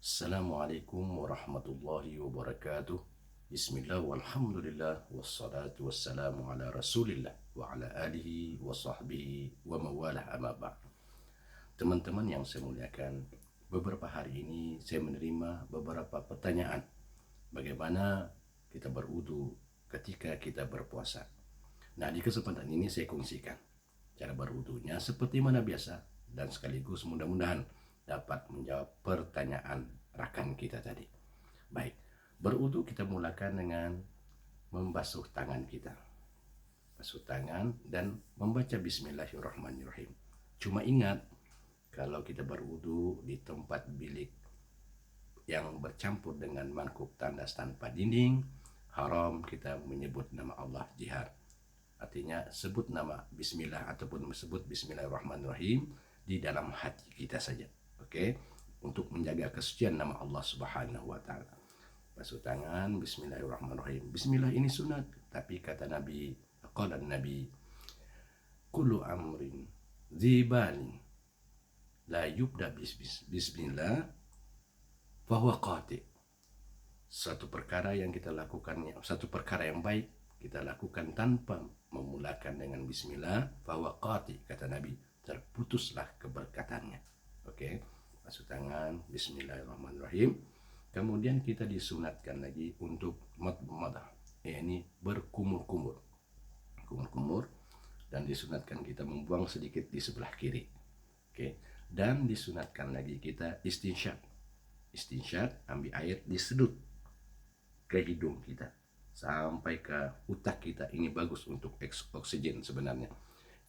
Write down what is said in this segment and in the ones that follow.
Assalamualaikum warahmatullahi wabarakatuh. Bismillah walhamdulillah wassalatu wassalamu ala rasulillah wa ala alihi wa sahbihi wa mawalah amma ba'd. Teman-teman yang saya muliakan, beberapa hari ini saya menerima beberapa pertanyaan. Bagaimana kita berwudu ketika kita berpuasa? Nah, di kesempatan ini saya kongsikan cara berwudunya seperti mana biasa, dan sekaligus mudah-mudahan dapat menjawab pertanyaan rakan kita tadi. Baik, berwudu kita mulakan dengan membasuh tangan kita. Basuh tangan dan membaca bismillahirrahmanirrahim. Cuma ingat, kalau kita berwudu di tempat bilik yang bercampur dengan mangkuk tandas tanpa dinding, haram kita menyebut nama Allah jihar. Artinya sebut nama bismillah ataupun sebut bismillahirrahmanirrahim di dalam hati kita saja. Oke? Untuk menjaga kesucian nama Allah Subhanahu wa taala. Basuh tangan, bismillahirrahmanirrahim. Bismillah ini sunat, tapi kata Nabi, qala Nabi, kullu amrin dzibalin la yubda bismillah fahuwa qati. Satu perkara yang kita lakukannya, satu perkara yang baik kita lakukan tanpa memulakan dengan bismillah, fahuwa qati, kata Nabi, terputuslah keberkatannya. Oke, basuh tangan, bismillahirrahmanirrahim. Kemudian kita disunatkan lagi untuk madmadah, yakni berkumur-kumur, dan disunatkan kita membuang sedikit di sebelah kiri. Oke, dan disunatkan lagi kita istinsyaq, ambil air disedut ke hidung kita sampai ke utak kita. Ini bagus untuk oksigen sebenarnya.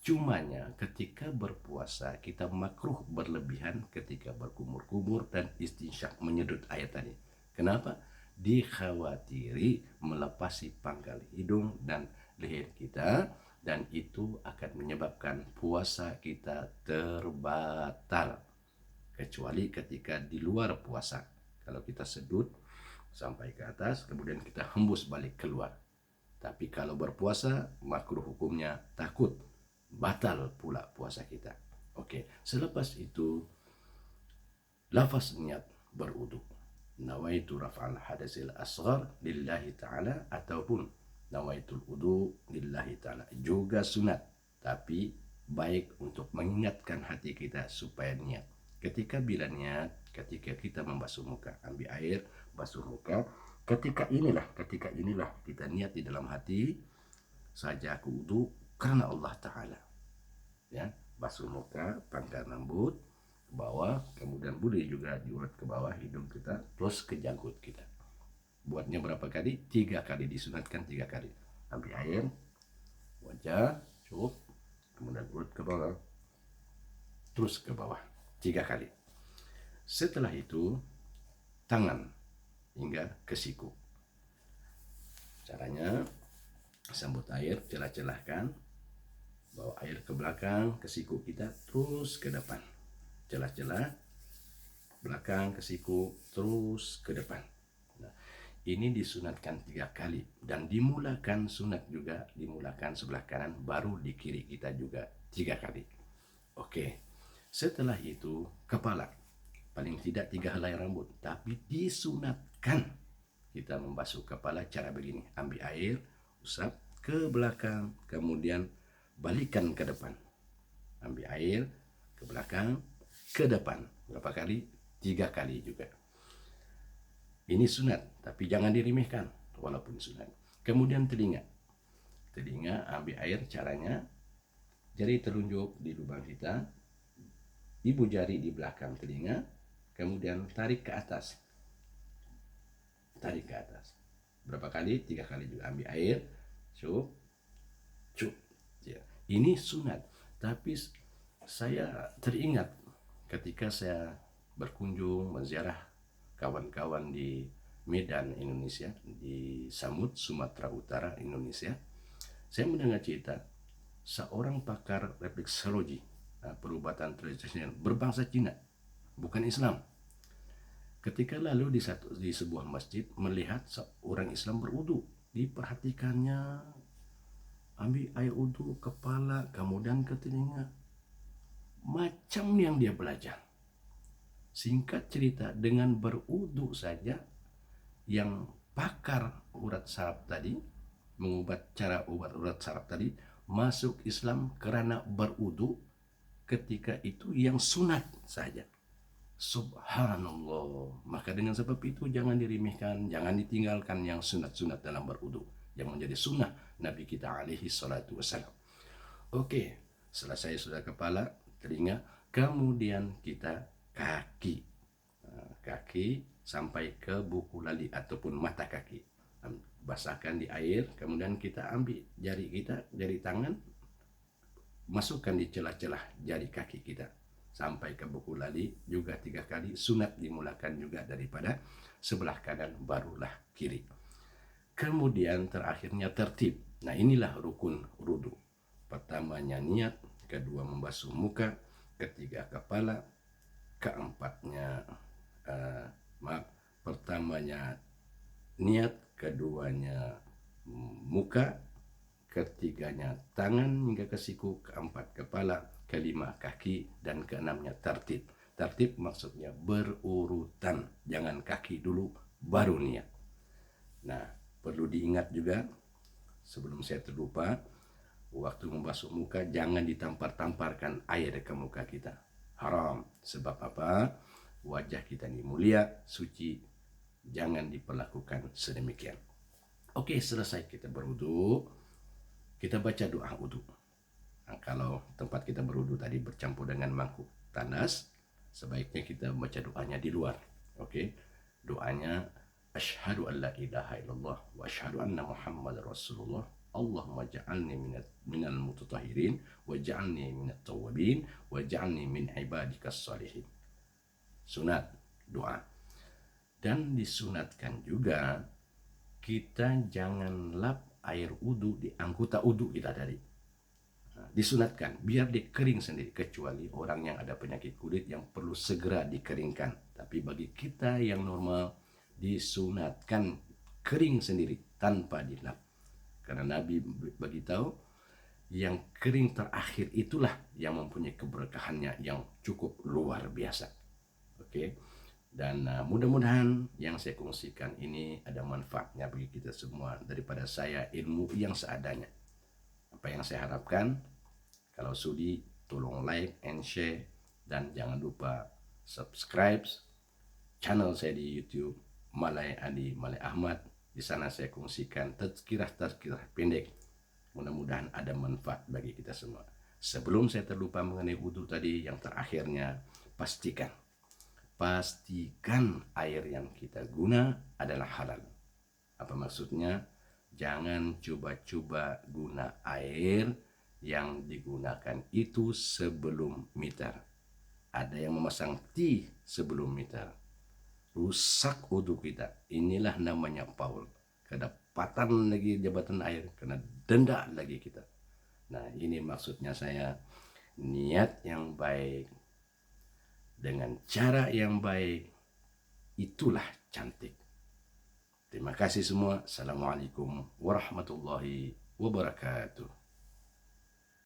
Cumanya ketika berpuasa kita makruh berlebihan ketika berkumur-kumur dan istinsyaq, menyedut air tadi. Kenapa? Dikhawatiri melepasi pangkal hidung dan leher kita, dan itu akan menyebabkan puasa kita terbatal. Kecuali ketika di luar puasa, kalau kita sedut sampai ke atas kemudian kita hembus balik keluar. Tapi kalau berpuasa makruh hukumnya, takut batal pula puasa kita. Oke, selepas itu lafaz niat berwudu, nawaitu raf'al hadasil asghar lillahi ta'ala, ataupun nawaitul wudu lillahi ta'ala, juga sunat, tapi baik untuk mengingatkan hati kita supaya niat. Ketika bila niat, ketika kita membasuh muka, ambil air, basuh muka, ketika inilah kita niat di dalam hati, saja aku wudu karena Allah Ta'ala. Ya, basuh muka, pangkal rambut ke bawah, kemudian boleh juga diurut ke bawah hidung kita, terus ke janggut kita. Buatnya berapa kali? 3 kali, disunatkan 3 kali. Ambil air, wajah, cukup, kemudian urut ke bawah, terus ke bawah 3 kali. Setelah itu tangan hingga ke siku. Caranya, sambut air, celah-celahkan, bawa air ke belakang, ke siku kita, terus ke depan. Celah-celah, belakang, ke siku, terus ke depan. Nah, ini disunatkan 3 kali. Dan dimulakan sunat juga, dimulakan sebelah kanan, baru di kiri kita juga 3 kali. Oke, setelah itu kepala. Paling tidak 3 helai rambut. Tapi disunatkan kita membasuh kepala cara begini. Ambil air, usap ke belakang, kemudian balikan ke depan. Ambil air ke belakang, ke depan. Berapa kali? 3 kali juga. Ini sunat, tapi jangan diremehkan walaupun sunat. Kemudian telinga. Telinga ambil air, caranya jari telunjuk di lubang kita, ibu jari di belakang telinga, kemudian tarik ke atas. Tarik ke atas. Berapa kali? 3 kali juga. Ambil air, cup. Ya, ini sunat. Tapi saya teringat ketika saya berkunjung menziarah kawan-kawan di Medan, Indonesia, di Samut, Sumatera Utara, Indonesia. Saya mendengar cerita seorang pakar refleksologi, perubatan tradisional berbangsa Cina, bukan Islam. Ketika lalu di sebuah masjid melihat seorang Islam berwudu, diperhatikannya, ambil air wudu kepala, kemudian ke telinga, macam yang dia belajar. Singkat cerita, dengan berudu saja yang pakar urat saraf tadi, obat urat saraf tadi, masuk Islam karena berudu ketika itu yang sunat saja. Subhanallah. Maka dengan sebab itu jangan diremehkan, jangan ditinggalkan yang sunat-sunat dalam berudu, yang menjadi sunnah Nabi kita alaihi salatu wassalam. Oke, selesai sudah kepala, telinga, kemudian kita kaki. Kaki sampai ke buku lali ataupun mata kaki. Basahkan di air, kemudian kita ambil jari kita, jari tangan, masukkan di celah-celah jari kaki kita sampai ke buku lali juga 3 kali. Sunat dimulakan juga daripada sebelah kanan, barulah kiri. Kemudian terakhirnya tertib. Nah, inilah rukun wudu. Pertamanya niat, kedua membasuh muka, ketiga kepala, keempatnya pertamanya niat, keduanya muka, ketiganya tangan hingga ke siku, keempat kepala, kelima kaki, dan keenamnya tertib. Tertib maksudnya berurutan, jangan kaki dulu baru niat. Nah, perlu diingat juga sebelum saya terlupa, waktu membasuh muka jangan ditampar-tamparkan air ke muka kita. Haram. Sebab apa? Wajah kita ini mulia, suci, jangan diperlakukan sedemikian. Oke, selesai kita berwudu, kita baca doa wudu. Nah, kalau tempat kita berwudu tadi bercampur dengan mangkuk tandas, sebaiknya kita baca doanya di luar. Oke, doanya asyhadu an la ilaha illallah wa asyhadu anna muhammadar rasulullah. Allahumma ja'alni minal mutatahhirin wa ja'alni minat tawwabin wa ja'alni min ibadikas salihin. Sunat doa. Dan disunatkan juga kita jangan lap air wudu di anggota wudu kita tadi. Nah, disunatkan biar dikering sendiri, kecuali orang yang ada penyakit kulit yang perlu segera dikeringkan. Tapi bagi kita yang normal disunatkan kering sendiri tanpa dilap. Karena Nabi bagi tahu yang kering terakhir itulah yang mempunyai keberkahannya yang cukup luar biasa. Oke. Dan mudah-mudahan yang saya kongsikan ini ada manfaatnya bagi kita semua. Daripada saya ilmu yang seadanya. Apa yang saya harapkan, kalau sudi tolong like and share, dan jangan lupa subscribe channel saya di YouTube Malay Adi Malay Ahmad. Di sana saya kongsikan tazkirah pendek. Mudah-mudahan ada manfaat bagi kita semua. Sebelum saya terlupa mengenai wudu tadi, yang terakhirnya pastikan air yang kita guna adalah halal. Apa maksudnya? Jangan coba-coba guna air yang digunakan itu sebelum meter. Ada yang memasang T sebelum meter. Rusak wudu kita. Inilah namanya Paul. Kedapatan lagi jabatan air, kena denda lagi kita. Nah, ini maksudnya saya, niat yang baik dengan cara yang baik, itulah cantik. Terima kasih semua. Assalamualaikum warahmatullahi wabarakatuh.